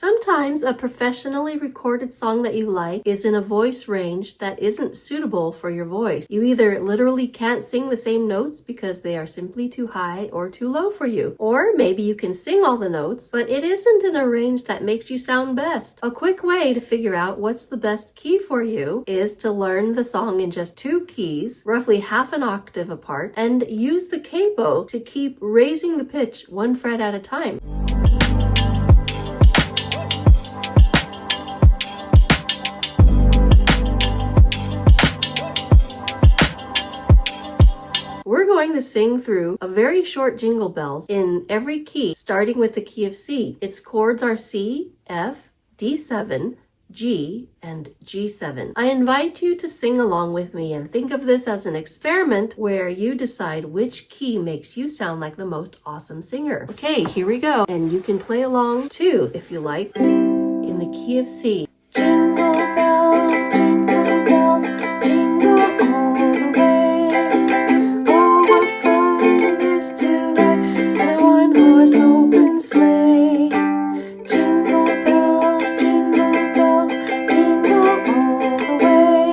Sometimes a professionally recorded song that you like is in a voice range that isn't suitable for your voice. You either literally can't sing the same notes because they are simply too high or too low for you. Or maybe you can sing all the notes, but it isn't in a range that makes you sound best. A quick way to figure out what's the best key for you is to learn the song in just 2 keys, roughly half an octave apart, and use the capo to keep raising the pitch 1 fret at a time. We're going to sing through a very short Jingle Bells in every key, starting with the key of C. Its chords are C, F, D7, G, and G7. I invite you to sing along with me and think of this as an experiment where you decide which key makes you sound like the most awesome singer. Okay, here we go. And you can play along too, if you like, in the key of C. Jingle bells, jingle bells, jingle all the way. Oh, what fun it is to ride in a one-horse open sleigh. Jingle bells, jingle bells, jingle all the way.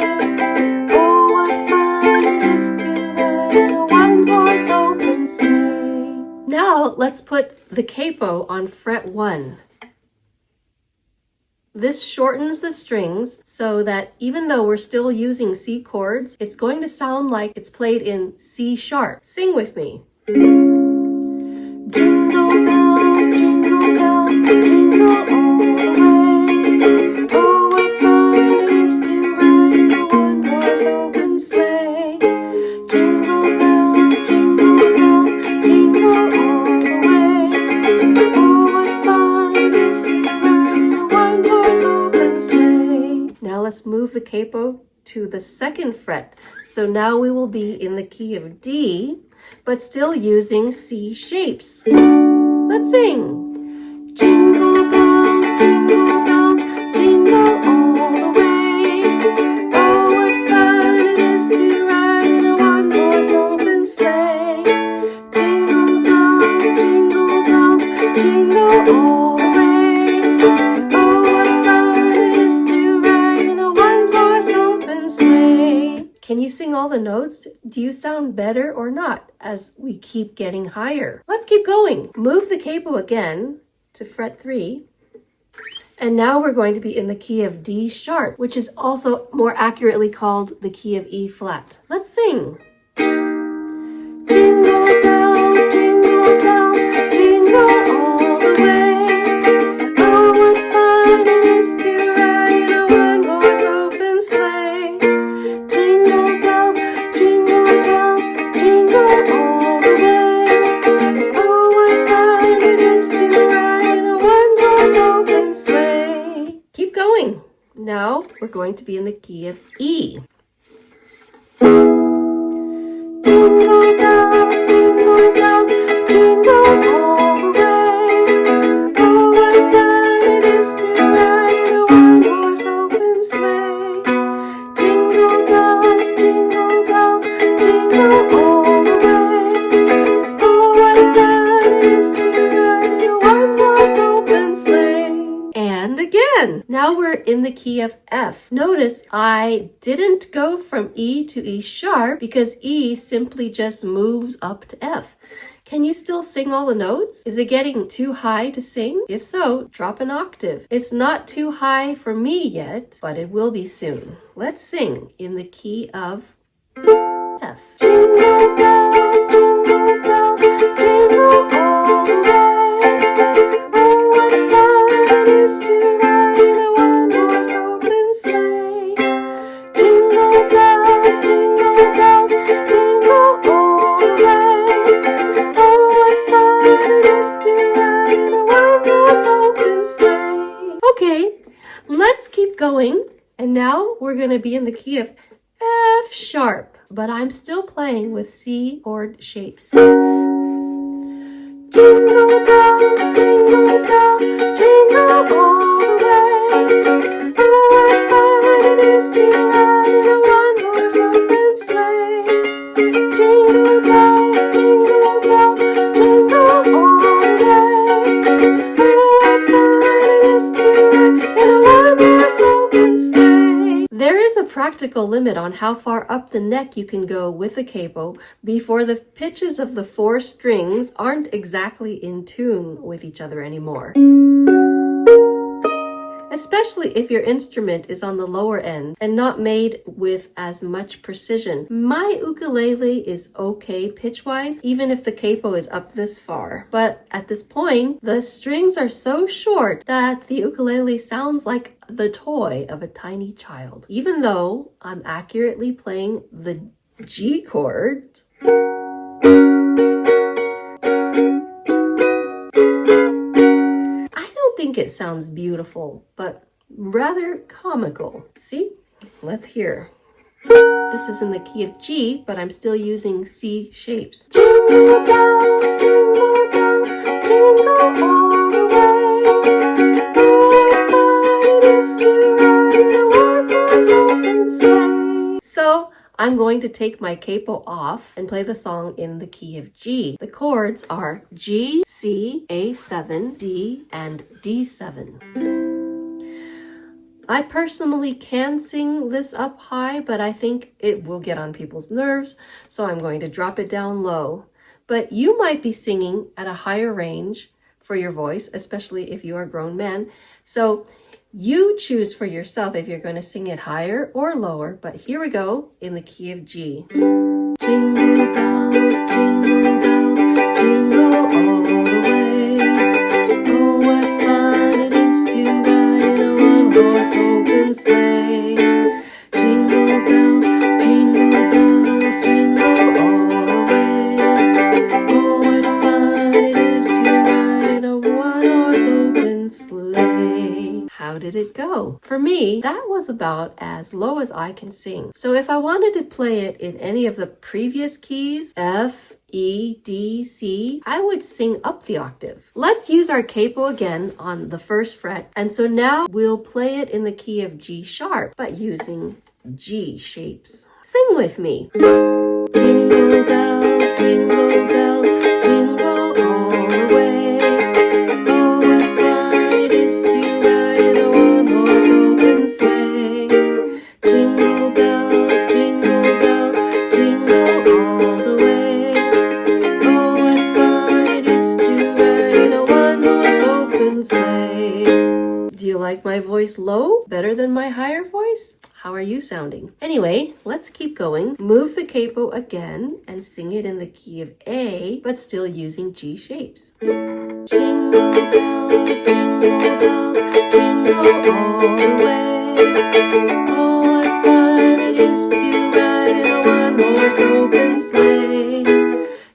Oh, what fun it is to ride in a one-horse open sleigh. Now, let's put the capo on fret 1. This shortens the strings so that even though we're still using C chords, it's going to sound like it's played in C sharp. Sing with me. Jingle bells, jingle bells, jingle all the way. Oh, what fun it is to ride in a one-horse open sleigh. Jingle bells, jingle bells, jingle all the way. Oh, what fun it is to ride in a one-horse open sleigh. Now let's move the capo to the 2nd fret. So now we will be in the key of D, but still using C shapes. Let's sing. Jingle bells, jingle bells, jingle all the way. Oh, what fun it is to ride in a one-horse open sleigh. Jingle bells, jingle bells, jingle all the way. Oh, what fun it is to ride in a one-horse open sleigh. Can you sing all the notes? Do you sound better or not as we keep getting higher? Let's keep going. Move the capo again to fret 3. And now we're going to be in the key of D sharp, which is also more accurately called the key of E flat. Let's sing. Jingle bells, jingle bells, jingle all the way. Oh, what fun it is to ride in a one-horse open sleigh. Jingle bells, jingle bells, jingle all the way. Oh, what fun it is to ride in a one-horse open sleigh. Keep going. Now we're going to be in the key of E. Jingle bells, jingle bells, jingle all the way. Oh, what fun it is to ride in a one-horse open sleigh. Jingle bells, jingle bells, jingle all the way. Oh, what fun it is to ride in a one-horse open sleigh. And again. Now we're in the key of F. Notice I didn't go from E to E sharp because E simply just moves up to F. Can you still sing all the notes? Is it getting too high to sing? If so, drop an octave. It's not too high for me yet, but it will be soon. Let's sing in the key of F. Jingle bells, jingle bells, jingle all the way. Oh, what fun it is to ride in a one-horse open sleigh. Jingle bells, jingle bells, jingle all the way. Oh, what fun it is to ride in a one-horse open sleigh. Okay, let's keep going. And now we're going to be in the key of F sharp, but I'm still playing with C chord shapes. Jingle bells, jingle bells, jingle all the way. Oh, what fun it is to ride in a one-horse open sleigh. Jingle bells, jingle bells, jingle all the way. Oh, what fun it is to practical limit on how far up the neck you can go with the capo before the pitches of the 4 strings aren't exactly in tune with each other anymore. Especially if your instrument is on the lower end and not made with as much precision. My ukulele is okay pitch-wise, even if the capo is up this far. But at this point, the strings are so short that the ukulele sounds like the toy of a tiny child. Even though I'm accurately playing the G chord, I think it sounds beautiful, but rather comical. See? Let's hear. This is in the key of G, but I'm still using C shapes. Jingle bells, jingle all the way. Oh, what fun it is to ride in a one-horse open sleigh. So I'm going to take my capo off and play the song in the key of G. The chords are G, C, A7, D, and D7. I personally can sing this up high, but I think it will get on people's nerves, so I'm going to drop it down low. But you might be singing at a higher range for your voice, especially if you are a grown man. So you choose for yourself if you're going to sing it higher or lower, but here we go in the key of G. Jingle bells, jingle bells, jingle all the way. Oh, what fun it is to ride in a one-horse open sleigh. Jingle bells, jingle bells, jingle all the way. Oh, what fun it is to ride in a one-horse open sleigh. How did it go? For me, that was about as low as I can sing. So if I wanted to play it in any of the previous keys, F, E, D, C, I would sing up the octave. Let's use our capo again on the 1st fret. And so now we'll play it in the key of G sharp, but using G shapes. Sing with me. Jingle bells, jingle bells, jingle all the way. Oh, what fun it is to ride in a one-horse open sleigh. Jingle bells, jingle bells, jingle all the way. Oh, what fun it is to ride in a one-horse open sleigh. Do you like my voice low? Better than my higher voice? How are you sounding? Anyway, let's keep going. Move the capo again and sing it in the key of A, but still using G shapes. Jingle bells, jingle bells, jingle all the way. Oh, what fun it is to ride in a one-horse open sleigh.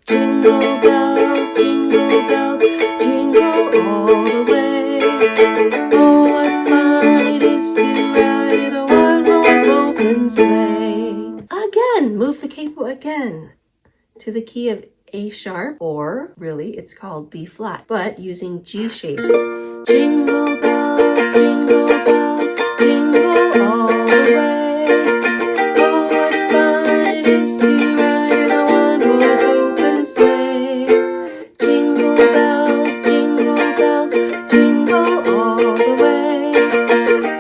Jingle bells, jingle all the way. Oh, what fun it is to ride in a one-horse open sleigh. Again, move the capo again to the key of A sharp, or really it's called B flat, but using G shapes. Jingle bells, jingle all the way. Oh, what fun it is to ride in a one-horse open sleigh. Jingle bells, jingle all the way.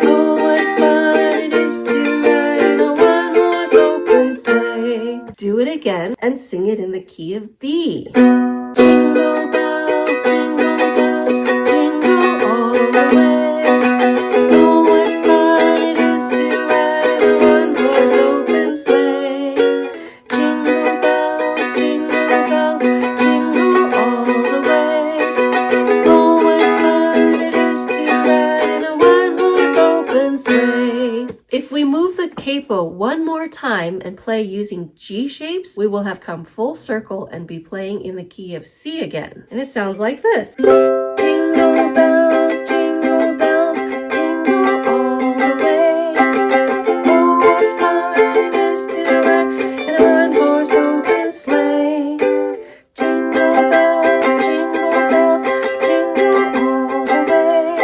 Oh, what fun it is to ride in a one-horse open sleigh. Do it again and sing it in the key of B. Jingle bells, jingle all the way. Oh, what fun it is to ride in a one-horse open sleigh. Jingle bells, jingle all the way. Oh, what fun it is to ride in a one-horse open sleigh. If we move the capo one more time and play using G shapes, we will have come full circle and be playing in the key of C again. And it sounds like this. Jingle bells, jingle all the way. Oh, what fun it is to ride in a one-horse open sleigh. Jingle bells, jingle all the way.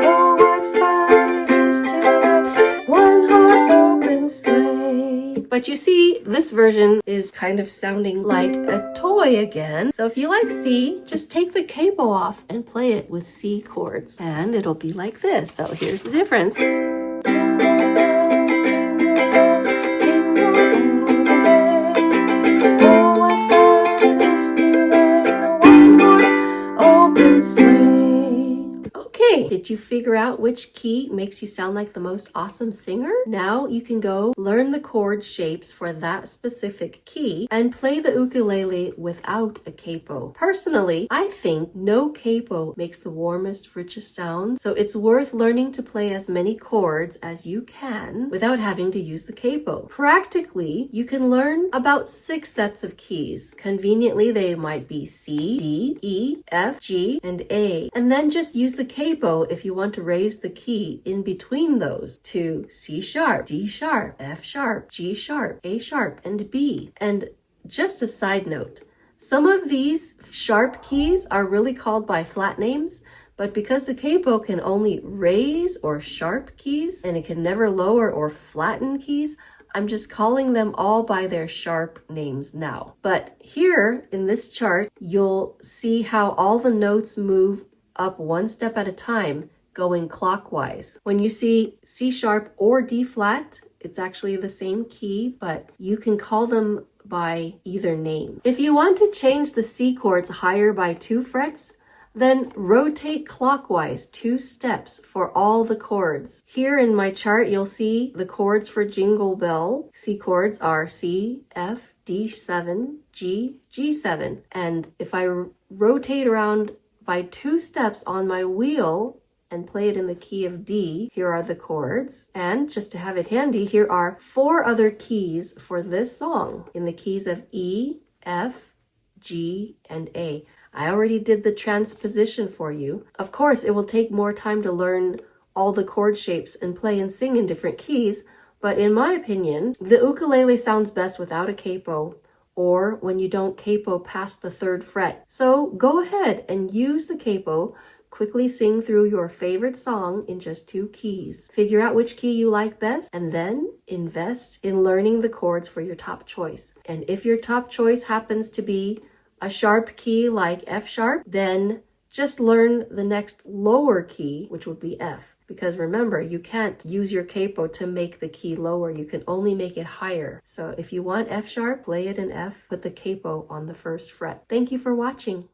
Oh, what fun it is to ride one-horse open sleigh. But you see, this version is kind of sounding like a toy again. So if you like C, just take the capo off and play it with C chords. And it'll be like this. So here's the difference. Jingle bells, jingle Did you figure out which key makes you sound like the most awesome singer? Now you can go learn the chord shapes for that specific key and play the ukulele without a capo. Personally, I think no capo makes the warmest, richest sound, so it's worth learning to play as many chords as you can without having to use the capo. Practically, you can learn about 6 sets of keys. Conveniently, they might be C, D, E, F, G, and A. And then just use the capo if you want to raise the key in between those to C sharp, D sharp, F sharp, G sharp, A sharp, and B. And just a side note, some of these sharp keys are really called by flat names, but because the capo can only raise or sharp keys and it can never lower or flatten keys, I'm just calling them all by their sharp names now. But here in this chart, you'll see how all the notes move up one step at a time, going clockwise. When you see C sharp or D flat, it's actually the same key, but you can call them by either name. If you want to change the C chords higher by 2 frets, then rotate clockwise 2 steps for all the chords. Here in my chart, you'll see the chords for Jingle Bell. C chords are C, F, D7, G, G7. And if I rotate around by 2 steps on my wheel and play it in the key of D, here are the chords. And just to have it handy, here are 4 other keys for this song in the keys of E, F, G, and A. I already did the transposition for you. Of course, it will take more time to learn all the chord shapes and play and sing in different keys, but in my opinion, the ukulele sounds best without a capo or when you don't capo past the 3rd fret. So go ahead and use the capo. Quickly sing through your favorite song in just 2 keys. Figure out which key you like best and then invest in learning the chords for your top choice. And if your top choice happens to be a sharp key like F sharp, then just learn the next lower key, which would be F. Because remember, you can't use your capo to make the key lower. You can only make it higher. So if you want F sharp, play it in F, put the capo on the 1st fret. Thank you for watching.